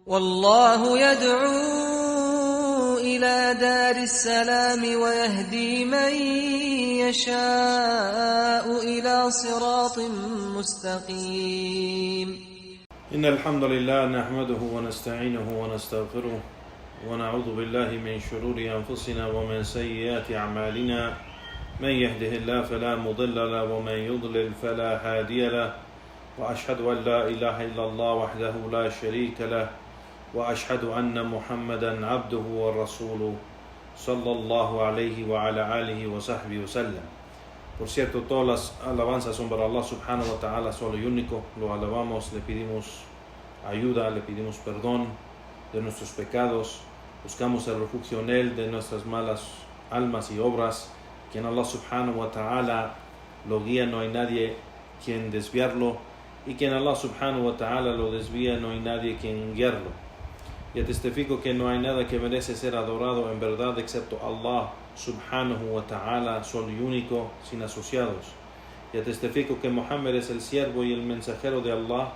والله يدعو إلى دار السلام ويهدي من يشاء إلى صراط مستقيم. إن الحمد لله نحمده ونستعينه ونستغفره ونعوذ بالله من شرور أنفسنا ومن سيئات أعمالنا. من يهده الله فلا مضل له ومن يضلل فلا هادي له، وأشهد أن لا إله إلا الله وحده لا شريك له، وأشهد أن محمدا عبده ورسوله صلى الله عليه وعلى آله وصحبه وسلم. Por cierto, todas las alabanzas son para Allah subhanahu wa ta'ala, solo y único. Lo alabamos, le pedimos ayuda, le pedimos perdón de nuestros pecados, buscamos el refugio en Él de nuestras malas almas y obras. Quien Allah subhanahu wa ta'ala lo guía, no hay nadie quien desviarlo, y quien Allah subhanahu wa ta'ala lo desvía, no hay nadie quien guiarlo. Y testifico que no hay nada que merece ser adorado en verdad excepto Allah subhanahu wa ta'ala, solo y único, sin asociados. Y testifico que Muhammad es el siervo y el mensajero de Allah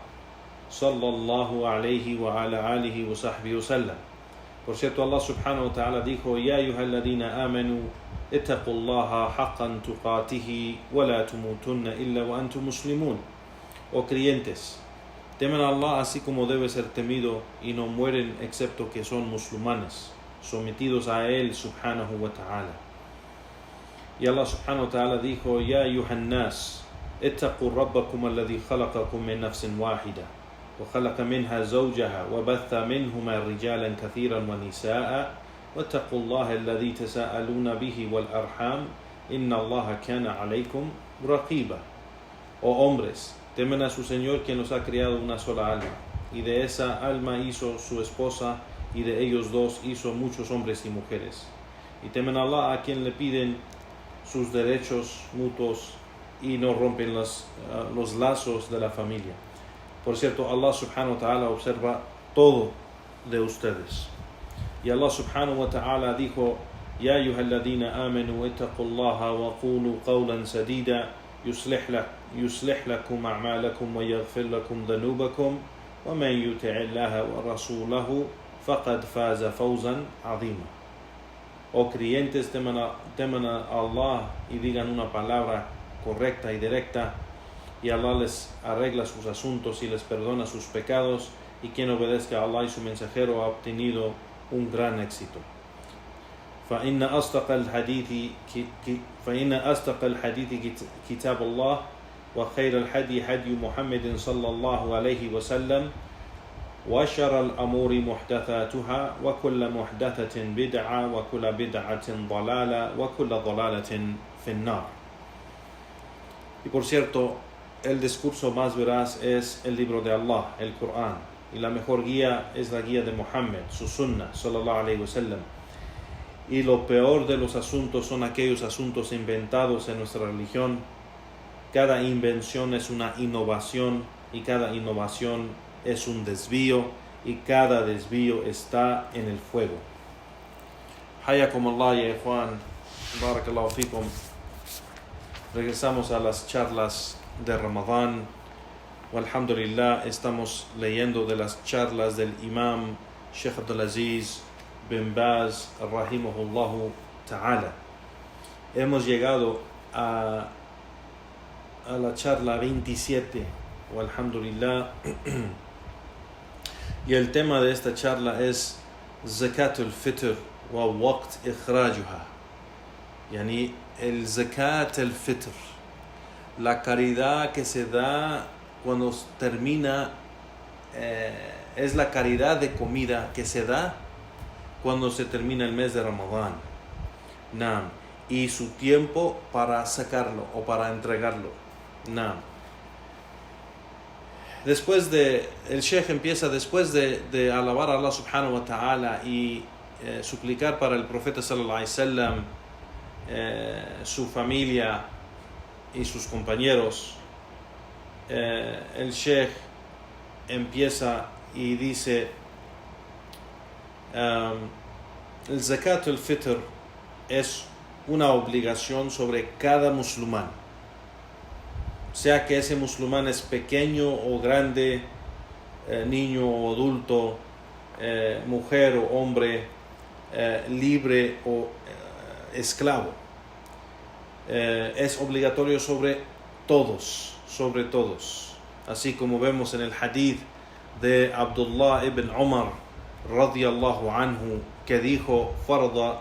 sallallahu alayhi wa ala alihi wa sahbihi wa sallam. Por cierto, Allah subhanahu wa ta'ala dijo: Ya ayyuhalladhina amanu ittaqullaha haqqan tuqatihi wa la tumutunna illa wa antum muslimun. Oh creyentes, temen a Allah así como debe ser temido y no mueren excepto que son musulmanes, sometidos a Él subhanahu wa ta'ala. Y Allah subhanahu wa ta'ala dijo: Ya ayyuhan nas ittaqu rabbakum alladhi khalaqakum min nafsin wahida wa khalaqa minha zawjaha wa batha minhuma rijalan kathiran wa nisaa wattaqu Allaha alladhi tasaaluna bihi wal arham inna Allaha kana alaykum raqiba. Oh hombres, temen a su Señor, quien los ha creado una sola alma, y de esa alma hizo su esposa, y de ellos dos hizo muchos hombres y mujeres. Y temen a Allah, a quien le piden sus derechos mutuos y no rompen los lazos de la familia. Por cierto, Allah subhanahu wa ta'ala observa todo de ustedes. Y Allah subhanahu wa ta'ala dijo: Ya ayyuhalladhina amanu ittaqullaha wa qulu qawlan sadida يصلح لكم أعمالكم ويغفر لكم ذنوبكم ومن يطع الله ورسوله فقد فاز فوزا عظيما. Oh creyentes, teman a Allah y digan una palabra correcta y directa, y Allah les arregla sus asuntos y les perdona sus pecados, y quien obedezca a Allah y su mensajero ha obtenido un gran éxito. فإن أصدق الحديث كتاب الله وخير الهدي هدي محمد صلى الله عليه وسلم وشر الأمور محدثاتها وكل محدثة بدعة وكل بدعة ضلالة وكل ضلالة في النار. Y por cierto, el discurso más veraz es el libro de Allah, el Corán, y la mejor guía es la guía de Muhammad, su sunnah, sallallahu alayhi wa sallam. Y lo peor de los asuntos son aquellos asuntos inventados en nuestra religión. Cada invención es una innovación, y cada innovación es un desvío, y cada desvío está en el fuego. Hayakum Allah ya ikhwan, barakallahu fikum. Regresamos a las charlas de Ramadán. Walhamdulillah, estamos leyendo de las charlas del Imam Sheikh Abdulaziz bin Baz rahimahullahu ta'ala. Hemos llegado a la charla 27, walhamdulillah, y el tema de esta charla es Zakatul Fitr wa waqt ikhrajuha. Yani el Zakat al Fitr, la caridad que se da cuando termina, es la caridad de comida que se da cuando se termina el mes de Ramadán. Naam. Y su tiempo para sacarlo o para entregarlo. Naam. El Sheikh empieza después de alabar a Allah subhanahu wa ta'ala y suplicar para el profeta sallallahu alayhi wa sallam, su familia y sus compañeros. El Sheikh empieza y dice: el Zakat al-Fitr es una obligación sobre cada musulmán, sea que ese musulmán es pequeño o grande, niño o adulto, mujer o hombre, libre o esclavo. Es obligatorio sobre todos, así como vemos en el hadith de Abdullah ibn Umar radiyallahu anhu, que dijo: farda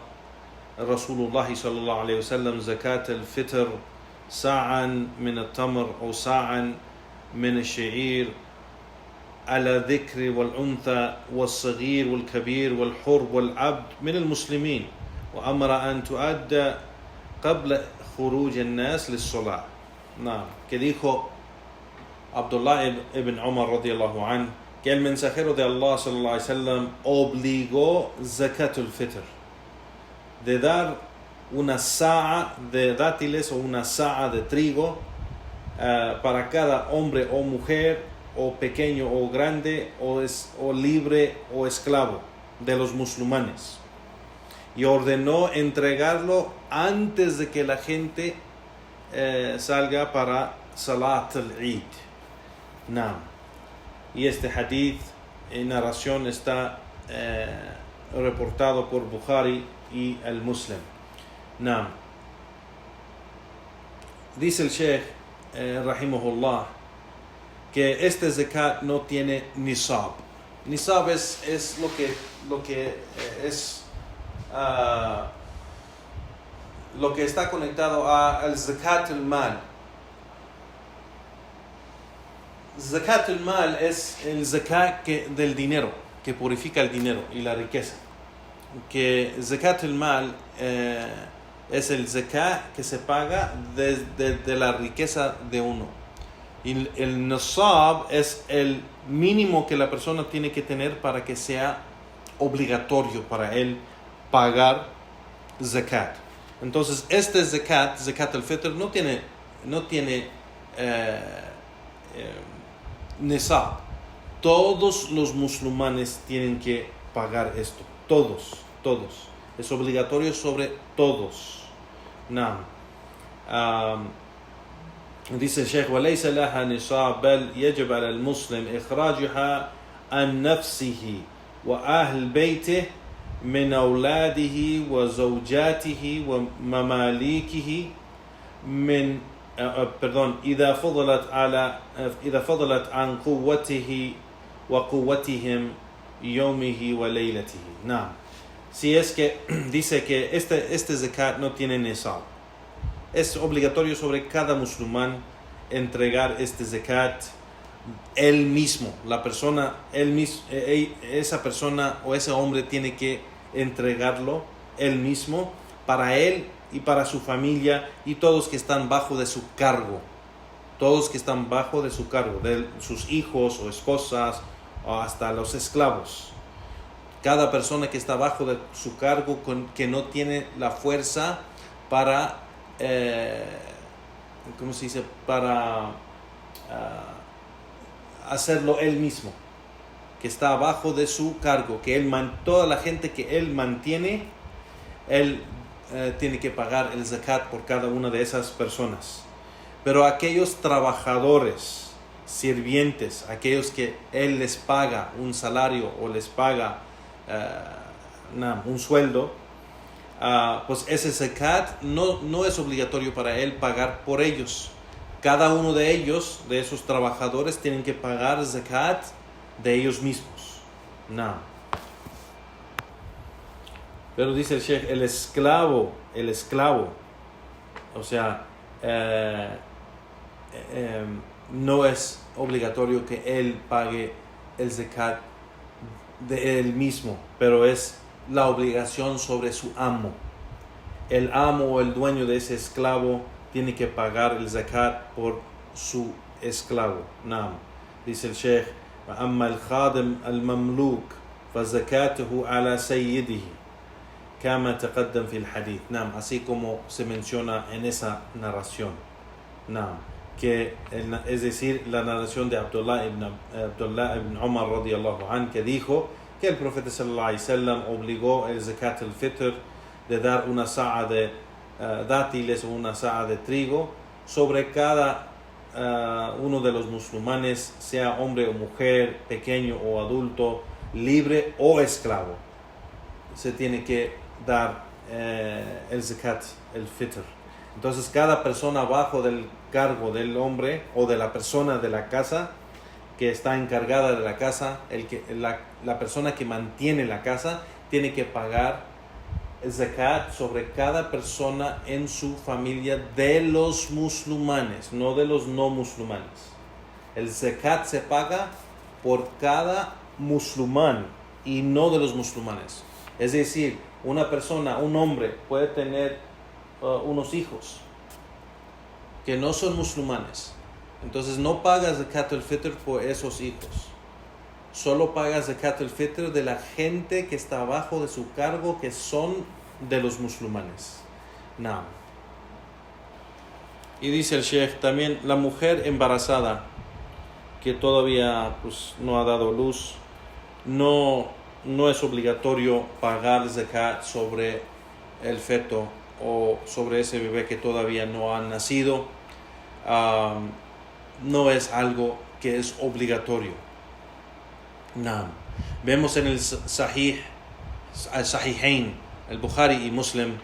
Rasulullah sallallahu alayhi wa sallam zakat al-fitr sa'an min al-tamr o sa'an min al-sha'ir على الذكر والأنثى والصغير والكبير والحر والعبد من المسلمين وأمر أن تؤدى قبل خروج الناس للصلاة. نعم, que dijo Abdullah ibn Umar radiyallahu anhu, que el mensajero de Allah sallallahu alaihi wasallam obligó zakatul fitr, de dar una sa'a de dátiles o una sa'a de trigo para cada hombre o mujer, o pequeño o grande, o libre o esclavo de los musulmanes, y ordenó entregarlo antes de que la gente salga para Salat al-Eid. Naam. Y este hadith en narración está reportado por Bukhari y el Muslim. Naam. Dice el Sheikh rahimahullah que este zakat no tiene nisab. Nisab es lo que es lo que está conectado al zakat al-mal. Zakat al-mal es el zakat del dinero, que purifica el dinero y la riqueza. Que zakat al-mal es el zakat que se paga de la riqueza de uno. Y el nisab es el mínimo que la persona tiene que tener para que sea obligatorio para él pagar zakat. Entonces este zakat al-fitr, no tiene nisab. Todos los musulmanes tienen que pagar esto. Todos. Es obligatorio sobre todos. Naam. Dice el Sheikh: وليس لها نصاب بل يجب على المسلم إخراجها عن نفسه وأهل بيته من أولاده وزوجاته ومماليكه من إذا فضلت عن قوته وقوتهم يومه وليلته. نعم. Si es que dice que este zakat no tiene nisab, es obligatorio sobre cada musulmán entregar este zakat él mismo. Esa persona o ese hombre tiene que entregarlo él mismo, para él y para su familia y todos que están bajo de su cargo. De sus hijos o esposas o hasta los esclavos. Cada persona que está bajo de su cargo, que no tiene la fuerza para para hacerlo él mismo, que está abajo de su cargo, que toda la gente que él mantiene, él tiene que pagar el zakat por cada una de esas personas. Pero aquellos trabajadores, sirvientes, aquellos que él les paga un salario o les paga un sueldo, pues ese zakat no es obligatorio para él pagar por ellos. Cada uno de ellos, de esos trabajadores, tienen que pagar zakat de ellos mismos. No. Pero dice el Sheikh, el esclavo, o sea, no es obligatorio que él pague el zakat de él mismo, pero es la obligación sobre su amo. El amo o el dueño de ese esclavo tiene que pagar el zakat por su esclavo. Naam. Dice el Sheikh: أما الخادم المملوك فزكاته على سيده كما تقدم في الحديث. Naam. Así como se menciona en esa narración. Naam. Es decir, la narración de Abdullah ibn Umar radiyallahu anhu, que dijo que el profeta sallallahu alaihi wasallam obligó el zakat al-fitr de dar una sa'a de dátiles o una sa'a de trigo sobre cada uno de los musulmanes, sea hombre o mujer, pequeño o adulto, libre o esclavo, se tiene que dar el zakat, el fitr. Entonces cada persona bajo del cargo del hombre o de la persona de la casa que está encargada de la casa, la persona que mantiene la casa, tiene que pagar el zakat sobre cada persona en su familia de los musulmanes, no de los no musulmanes. El zakat se paga por cada musulmán y no de los musulmanes. Es decir, una persona, un hombre puede tener unos hijos que no son musulmanes. Entonces no pagas zakat al-fitr por esos hijos. Solo pagas zakat al-fitr de la gente que está abajo de su cargo, que son de los musulmanes. No. Y dice el Sheikh, también la mujer embarazada que todavía pues, no ha dado luz, no es obligatorio pagar zakat sobre el feto o sobre ese bebé que todavía no ha nacido. No es algo que es obligatorio. No. Vemos en el Sahihain, el Bukhari y Muslim,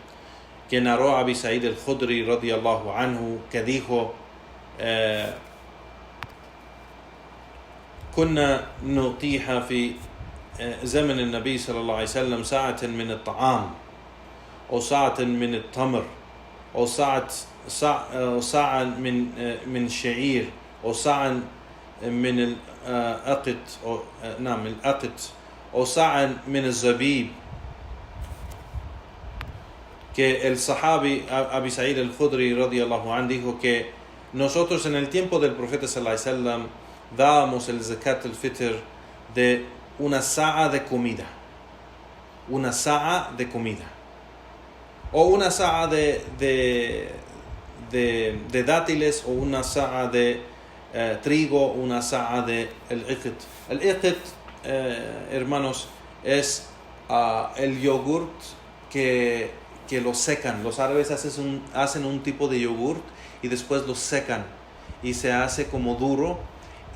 que narró Abi Sa'id al-Khudri radiyallahu anhu, que dijo: كنا نطيح في زمن النبي صلى الله عليه وسلم ساعة من الطعام أو ساعة من التمر أو ساعة من شعير أو ساعة من الأقط أو ساعة من الزبيب. Que el sahabi Abi Sa'id al-Khudri radiyallahu anhu dijo que nosotros en el tiempo del profeta sallallahu alaihi wasallam dábamos el zakat al-fitr de una sa'a de comida, o una sa'a de dátiles, o una sa'a de trigo, una sa'a de el-iqt. El-iqt, hermanos, es el yogurt que lo secan. Los árabes hacen un tipo de yogurt y después lo secan y se hace como duro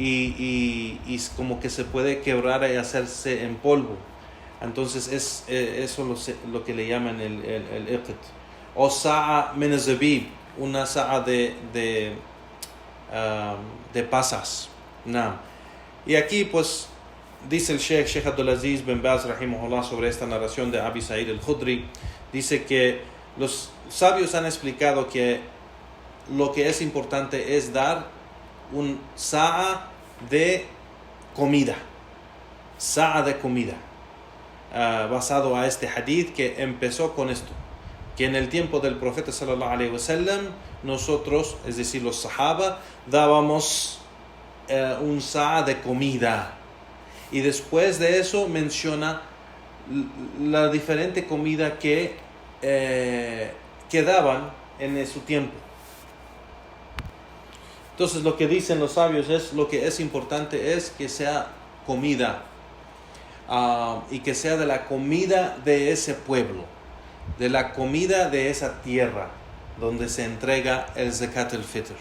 y como que se puede quebrar y hacerse en polvo. Entonces es eso lo que le llaman el iqt. O sa'a min zabib, una sa'a de pasas. No. Y aquí pues dice el Sheikh Abdulaziz bin Baz rahimahullah sobre esta narración de Abi Sa'id al-Khudri. Dice que los sabios han explicado que lo que es importante es dar un sa'a de comida. Sa'a de comida. Basado a este hadith que empezó con esto. Que en el tiempo del profeta sallallahu alaihi wasallam, nosotros, es decir, los sahaba, dábamos un sa'a de comida. Y después de eso menciona la diferente comida que daban en su tiempo. Entonces lo que dicen los sabios es, lo que es importante es que sea comida y que sea de la comida de ese pueblo, de la comida de esa tierra donde se entrega el zakat al-fitr.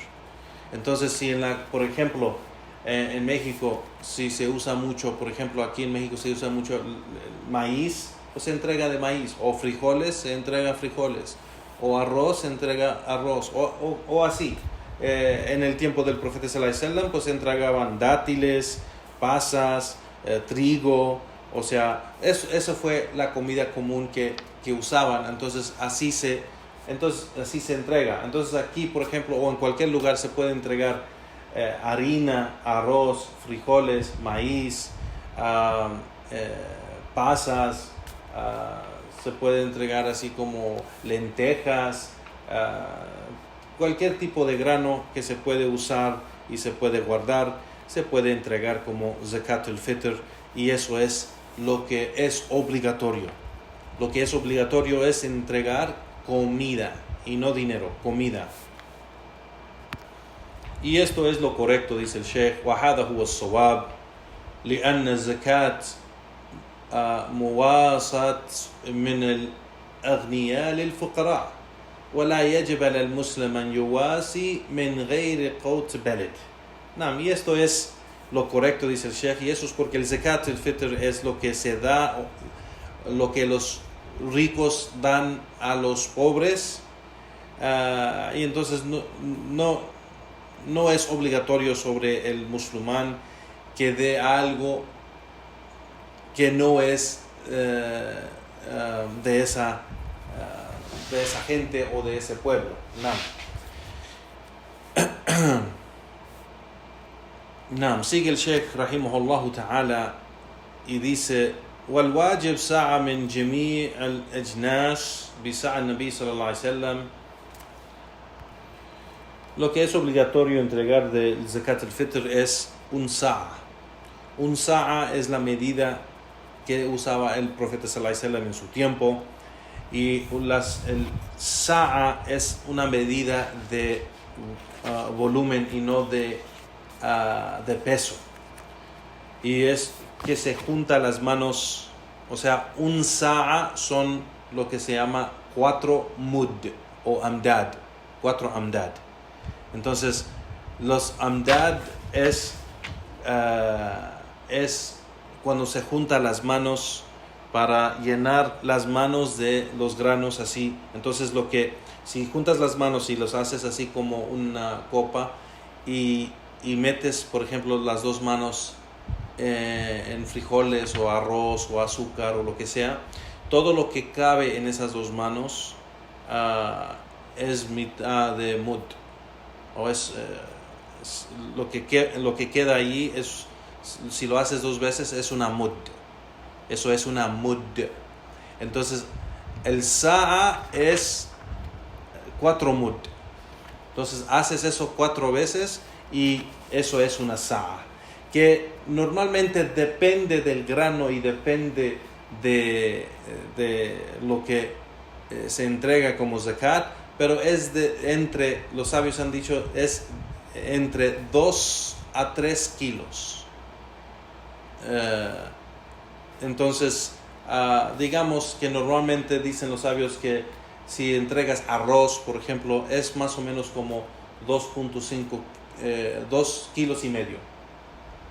Entonces si por ejemplo en México, si se usa mucho, por ejemplo aquí en México se usa mucho maíz, pues se entrega de maíz, o frijoles, se entrega frijoles, o arroz, se entrega arroz, o así. En el tiempo del profeta sallallahu alaihi wasallam, pues se entregaban dátiles, pasas, trigo, o sea, eso fue la comida común que usaban. Entonces así se entrega. Entonces aquí, por ejemplo, o en cualquier lugar se puede entregar harina, arroz, frijoles, maíz, pasas, se puede entregar así como lentejas, cualquier tipo de grano que se puede usar y se puede guardar, se puede entregar como zakat al-fitr, y eso es lo que es obligatorio. Lo que es obligatorio es entregar comida y no dinero, comida. Y esto es lo correcto, dice el Sheikh. وَهَذَا هُوَ الصَّوَابِ لِأَنَّ الزَّكَاةَ مواصاة من الأغنياء للفقراء ولا يجب على المسلم أن يواسي من غير قوت بلد. Y esto es lo correcto, dice el Sheikh, y eso es porque el Zakat al-Fitr es lo que se da, lo que los ricos dan a los pobres, y entonces no es obligatorio sobre el musulmán que dé algo que no es de esa gente o de ese pueblo. Sigue el Sheikh rahimahullah ta'ala y dice: والواجب ساعة من جميع الأجناس بساعة النبي صلى الله عليه وسلم. Lo que es obligatorio entregar del Zakat al-Fitr es un sa'a. Un sa'a es la medida que usaba el profeta sallallahu alaihi wasallam en su tiempo, y el sa'a es una medida de volumen y no de peso, y es que se junta las manos. O sea, un sa'a son lo que se llama 4 mud o amdad, 4 amdad. Entonces los amdad es cuando se juntan las manos para llenar las manos de los granos así. Entonces si juntas las manos y los haces así como una copa y metes, por ejemplo, las dos manos en frijoles o arroz o azúcar o lo que sea, todo lo que cabe en esas dos manos es mitad de mud, o es lo que queda ahí. Si lo haces 2 veces es una mud. Eso es una mud. Entonces el sa'a es 4 mud. Entonces haces eso 4 veces y eso es una sa'a, que normalmente depende del grano y depende de lo que se entrega como zakat, pero es los sabios han dicho, es entre 2 a 3 kilos. Entonces, digamos que normalmente dicen los sabios que si entregas arroz, por ejemplo, es más o menos como 2.5, 2 kilos y medio.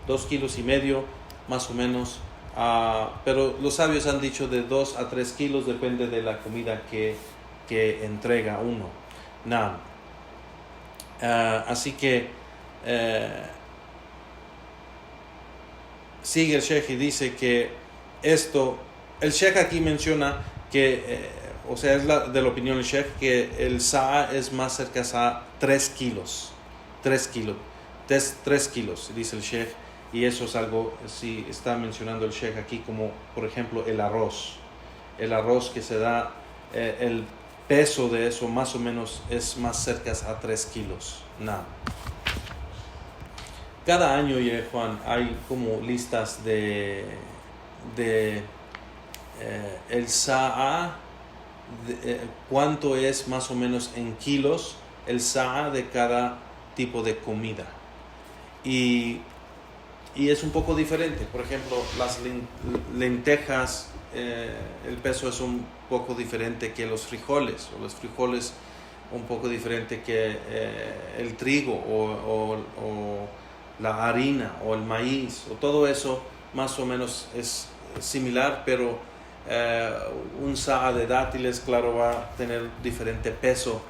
2 kilos y medio, más o menos. Pero los sabios han dicho de 2 a 3 kilos, depende de la comida que entrega uno. Así que sigue el Sheikh y dice que el Sheikh aquí menciona que, o sea, es de la opinión del Sheikh, que el sa'a es más cerca a 3 kilos. 3 kilos, dice el Sheikh. Y eso es algo, si está mencionando el Sheikh aquí, como por ejemplo el arroz. El arroz que se da, el peso de eso más o menos es más cerca a 3 kilos. Cada año, Juan, hay como listas de el sa'a, cuánto es más o menos en kilos el sa'a de cada tipo de comida. Y es un poco diferente. Por ejemplo, las lentejas, el peso es un poco diferente que los frijoles, o los frijoles un poco diferente que el trigo o la harina o el maíz, o todo eso más o menos es similar, pero un sa'a de dátiles, claro, va a tener diferente peso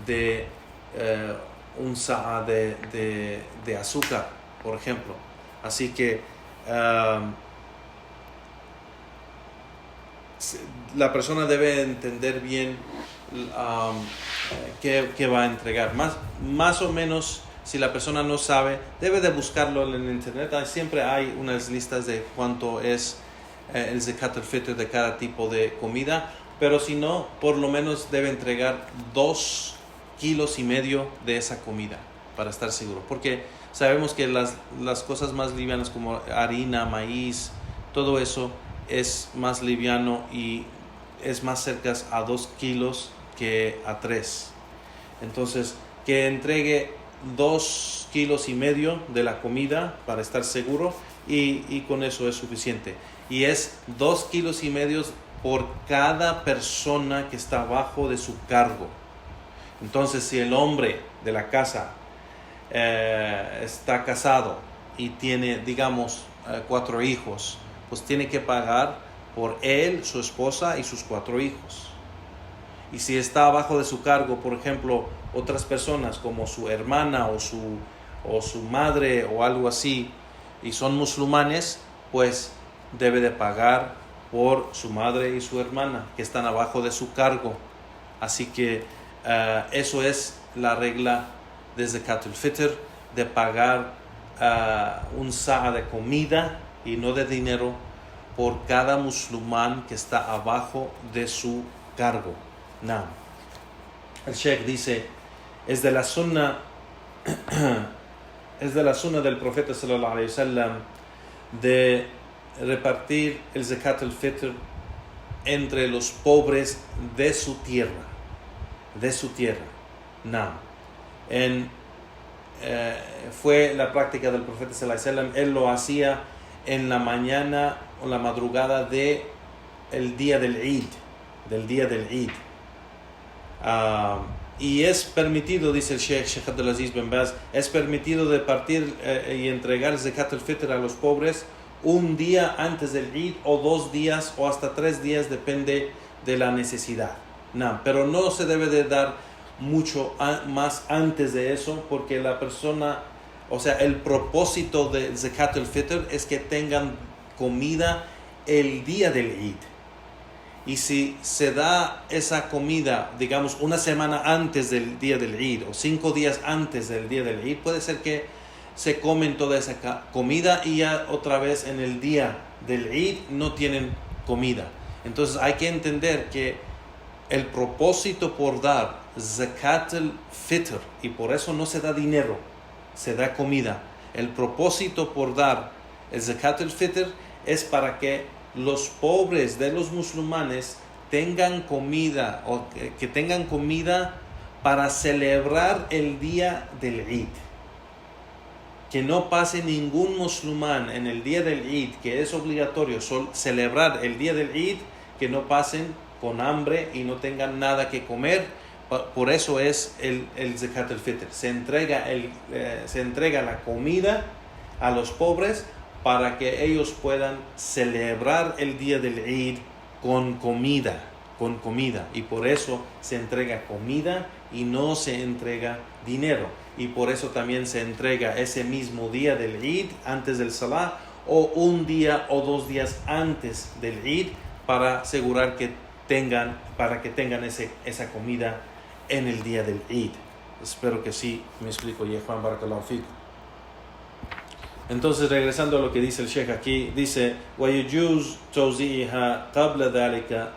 de un sa'a de azúcar, por ejemplo. Así que la persona debe entender bien qué va a entregar. Más o menos, si la persona no sabe, debe de buscarlo en internet. Siempre hay unas listas de cuánto es el Zakat al-Fitr de cada tipo de comida, pero si no, por lo menos debe entregar 2 kilos y medio de esa comida para estar seguro, porque sabemos que las cosas más livianas como harina, maíz, todo eso es más liviano y es más cerca a 2 kilos que a 3. Entonces, que entregue 2 kilos y medio de la comida para estar seguro, y con eso es suficiente. Y es 2 kilos y medio por cada persona que está bajo de su cargo. Entonces, si el hombre de la casa está casado y tiene, digamos, 4 hijos, pues tiene que pagar por él, su esposa y sus 4 hijos. Y si está abajo de su cargo, por ejemplo, otras personas como su hermana o su madre o algo así, y son musulmanes, pues debe de pagar por su madre y su hermana que están abajo de su cargo. Así que eso es la regla de Zakat al-Fitr, de pagar un sa'a de comida y no de dinero por cada musulmán que está abajo de su cargo. No. El Sheikh dice, es de la sunna del profeta sallallahu alaihi wasallam de repartir el Zakat al-Fitr entre los pobres de su tierra. No. Fue la práctica del profeta sallallahu alaihi wasallam. Él lo hacía en la mañana o la madrugada del día del Eid. Y es permitido, dice el Sheikh Abdulaziz bin Baz, es permitido de partir y entregar Zakat al-Fitr a los pobres un día antes del Eid, o 2 días, o hasta 3 días, depende de la necesidad. No, pero no se debe de dar mucho más antes de eso, porque la persona, o sea, el propósito de Zakat al-Fitr es que tengan comida el día del Eid. Y si se da esa comida, digamos, una semana antes del día del Eid o 5 días antes del día del Eid, puede ser que se comen toda esa comida y ya otra vez en el día del Eid no tienen comida. Entonces hay que entender que el propósito por dar Zakat al-Fitr, y por eso no se da dinero, se da comida. El propósito por dar el Zakat al-Fitr es para que los pobres de los musulmanes tengan comida, o que tengan comida para celebrar el día del Eid. Que no pase ningún musulmán en el día del Eid, que es obligatorio celebrar el día del Eid, que no pasen con hambre y no tengan nada que comer. Por eso es el Zakat al-Fitr. Se entrega la comida a los pobres para que ellos puedan celebrar el día del Eid con comida. Y por eso se entrega comida y no se entrega dinero. Y por eso también se entrega ese mismo día del Eid, antes del Salah, o un día o 2 días antes del Eid, para asegurar que tengan esa comida en el día del Eid. Espero que sí me explico. Juan Barakallahu Fikum. Entonces, regresando a lo que dice el Sheikh aquí, dice وَيُجُوزُ تَوْزِيعِهَا قَبْلَ ذَلِكَ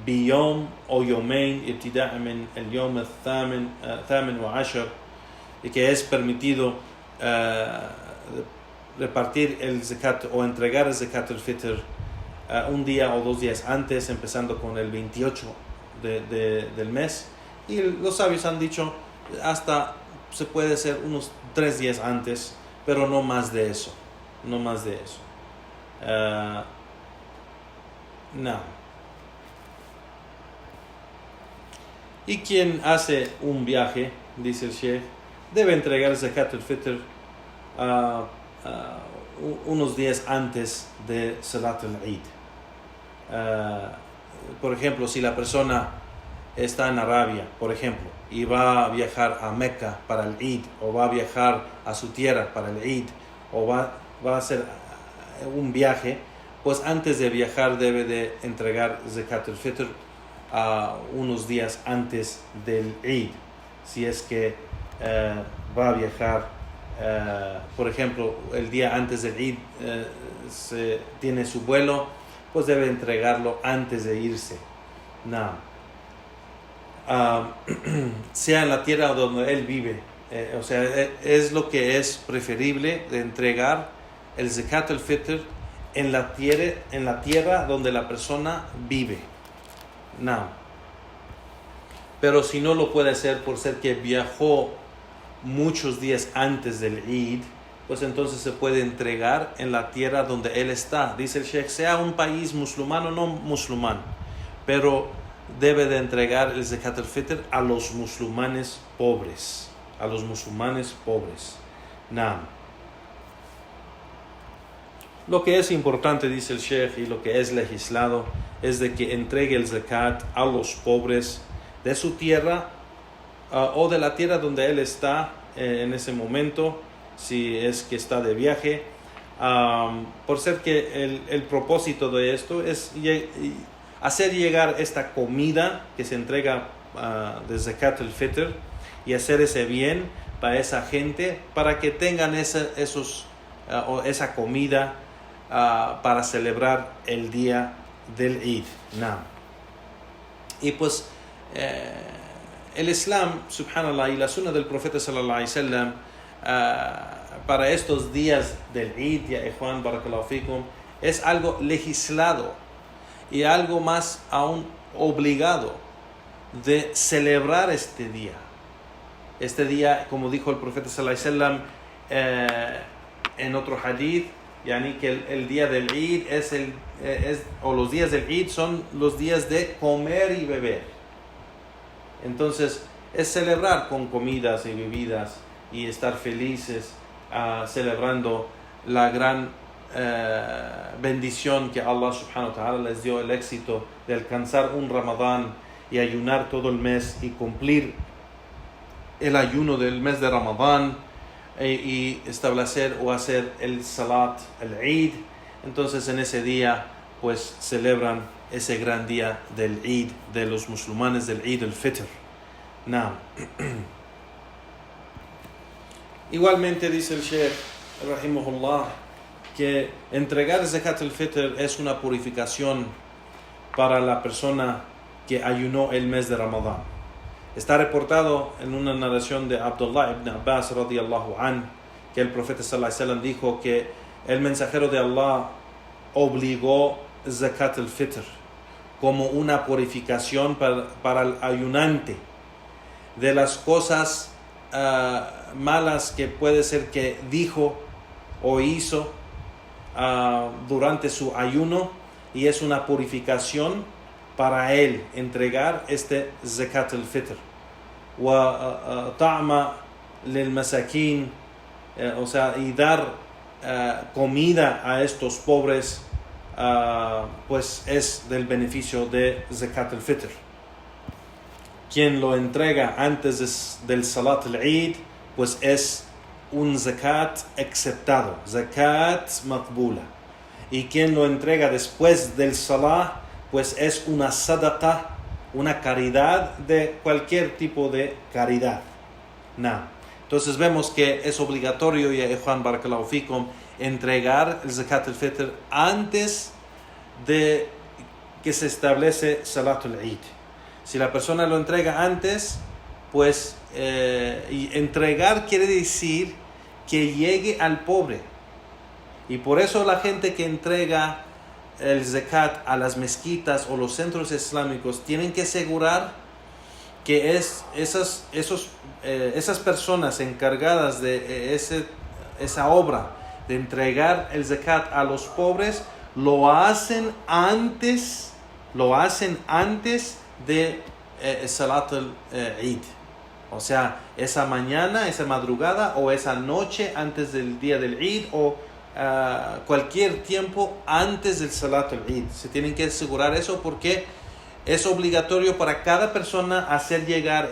بِيَوْمٍ أو يومين ابتداء من اليوم الثامن وعشر, y que es permitido repartir el zakat o entregar el zakat al-Fitr un día o 2 días antes, empezando con el 28 del mes. Y los sabios han dicho hasta se puede hacer unos 3 días antes, pero no más de eso. No. Y quien hace un viaje, dice el Sheikh, debe entregar Zakat al-Fitr unos días antes de Salat al-Eid. Por ejemplo, si la persona está en Arabia, por ejemplo, y va a viajar a Mecca para el Eid, o va a viajar a su tierra para el Eid, o va a hacer un viaje, pues antes de viajar debe de entregar Zakat al-Fitr unos días antes del Eid. Si es que va a viajar, por ejemplo, el día antes del Eid tiene su vuelo, pues debe entregarlo antes de irse. Sea en la tierra donde él vive, o sea, es lo que es preferible de entregar el Zakat al-Fitr en la tierra donde la persona vive. Pero si no lo puede hacer por ser que viajó muchos días antes del Eid, pues entonces se puede entregar en la tierra donde él está. Dice el Sheikh, sea un país musulmán o no musulmán, pero debe de entregar el Zakat al-Fitr a los musulmanes pobres. Lo que es importante, dice el Sheikh, y lo que es legislado, es de que entregue el zakat a los pobres de su tierra o de la tierra donde él está en ese momento, si es que está de viaje, por ser que el propósito de esto es hacer llegar esta comida que se entrega de zakat al-fitr y hacer ese bien para esa gente, para que tengan esa comida para celebrar el día del Eid. Y pues el Islam, subhanallah, y la sunna del profeta sallallahu alaihi wasallam para estos días del Eid, ya Ikhwan, barakallahu fikum, es algo legislado y algo más aún obligado de celebrar este día. Este día, como dijo el profeta sallallahu alaihi wasallam en otro hadith, yani que el día del Eid o los días del Eid son los días de comer y beber. Entonces es celebrar con comidas y bebidas y estar felices celebrando la gran bendición que Allah subhanahu wa ta'ala les dio, el éxito de alcanzar un Ramadán y ayunar todo el mes y cumplir el ayuno del mes de Ramadán y establecer o hacer el Salat, el Eid. Entonces en ese día pues celebran ese gran día del Eid de los musulmanes, del Eid al-Fitr. Igualmente dice el Sheikh rahimahullah que entregar zakat al-Fitr es una purificación para la persona que ayunó el mes de Ramadán. Está reportado en una narración de Abdullah ibn Abbas radiyallahu an que el profeta sallallahu alaihi wasallam dijo que el mensajero de Allah obligó zakat al-Fitr como una purificación para el ayunante de las cosas malas que puede ser que dijo o hizo durante su ayuno, y es una purificación para él entregar este zakat al-fitr. Wa ta'ma lil masakin, o sea, y dar comida a estos pobres, pues es del beneficio de zakat al-fitr. Quien lo entrega antes del salat al-Eid, pues es un zakat aceptado, zakat maqbula. Y quien lo entrega después del salah, pues es una sadaqa, una caridad de cualquier tipo de caridad. Entonces vemos que es obligatorio, ya Juan barakallahu fikum, entregar el zakat al-fitr antes de que se establece salatul Eid. Si la persona lo entrega antes, pues y entregar quiere decir que llegue al pobre. Y por eso la gente que entrega el zakat a las mezquitas o los centros islámicos tienen que asegurar que esas personas encargadas de esa obra de entregar el zakat a los pobres lo hacen antes de Salat al-Eid. O sea, esa mañana, esa madrugada o esa noche antes del día del Eid, o cualquier tiempo antes del Salat al-Eid. Se tienen que asegurar eso porque es obligatorio para cada persona hacer llegar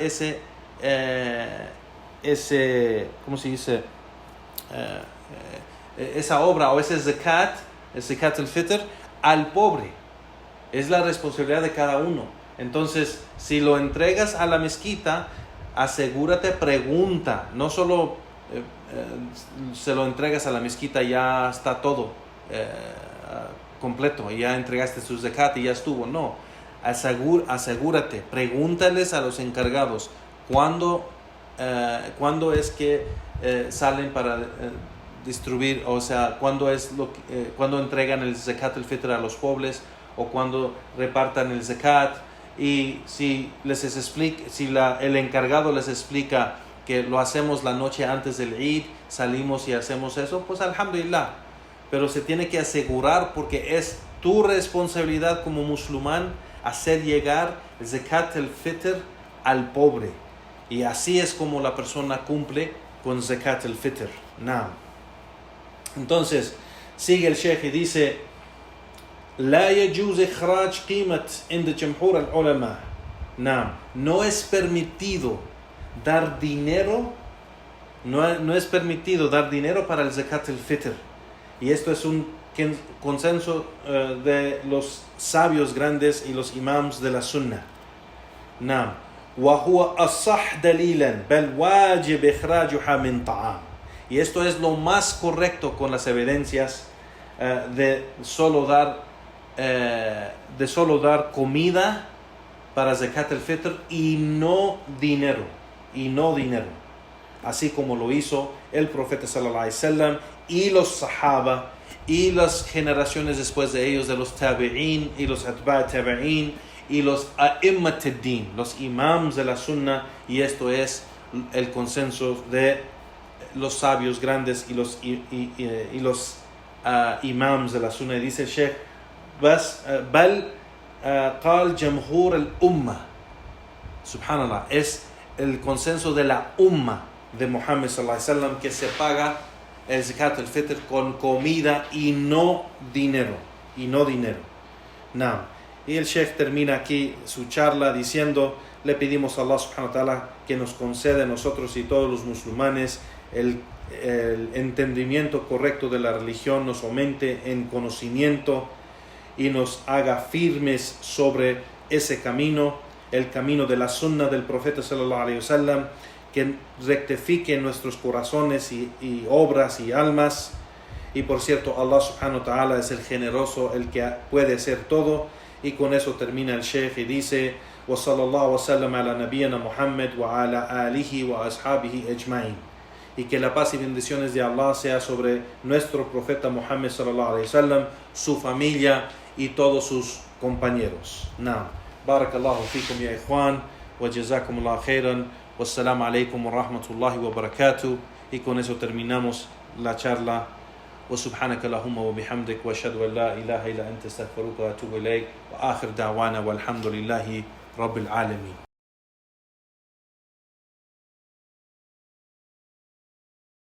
¿cómo se dice? Esa obra o ese zakat, el zakat al-fitr, al pobre. Es la responsabilidad de cada uno. Entonces, si lo entregas a la mezquita, asegúrate, pregunta. No solo se lo entregas a la mezquita y ya está todo completo, ya entregaste su zakat y ya estuvo. No, asegúrate, pregúntales a los encargados cuándo es que salen para distribuir, o sea, cuándo entregan el zakat al-fitr a los pobres, o cuando repartan el zakat. Y si el encargado les explica que lo hacemos la noche antes del Eid, salimos y hacemos eso, pues alhamdulillah. Pero se tiene que asegurar, porque es tu responsabilidad como musulmán hacer llegar el zakat al-fitr al pobre. Y así es como la persona cumple con zakat al-fitr. Entonces, sigue el Sheikh y dice: لا يجوز إخراج قيمة عند جمهور العلماء. No es permitido dar dinero, no es permitido dar dinero para el Zakat al-Fitr. Y esto es un consenso de los sabios grandes y los imams de la Sunnah. وهو أصح دليلا بل واجب إخراجها من طعام. Y esto es lo más correcto con las evidencias de solo dar comida para Zakat al-Fitr y no dinero, así como lo hizo el profeta sallallahu alaihi wasallam y los sahaba y las generaciones después de ellos, de los tabi'in y los atba' tabi'in y los a'immat ad-din, los imams de la sunnah. Y esto es el consenso de los sabios grandes y los imams de la sunnah. Y dice el Sheikh: بل قال جمهور الأمة. Subhanallah, es el consenso de la umma de Muhammad sallallahu alaihi wasallam que se paga el Zakat al-Fitr con comida y no dinero. Y el Sheikh termina aquí su charla diciendo: le pedimos a Allah subhanahu wa ta'ala que nos conceda a nosotros y todos los musulmanes el entendimiento correcto de la religión, nos aumente en conocimiento y nos haga firmes sobre ese camino, el camino de la sunnah del profeta sallallahu alaihi wasallam, que rectifique nuestros corazones y obras y almas. Y por cierto, Allah subhanahu wa ta'ala es el generoso, el que puede hacer todo. Y con eso termina el Sheikh y dice: wa sallallahu wa sallam ala nabiyyina Muhammad wa ala alihi wa ashabihi ajma'in. Y que la paz y bendiciones de Allah sea sobre nuestro profeta Muhammad sallallahu alaihi wasallam, su familia y todos sus compañeros. Barakallahu fikum ya ikhwan, wa jazakumullahu khairan, wassalamu alaikum wa rahmatullahi wa barakatuh. Y con eso terminamos la charla. Wa subhanaka lahumma wa bihamdik, wa ashhadu an la ilaha illa anta astaghfiruka wa atubu ilayk, wa akhir da'wana walhamdulillahi rabbil alamin.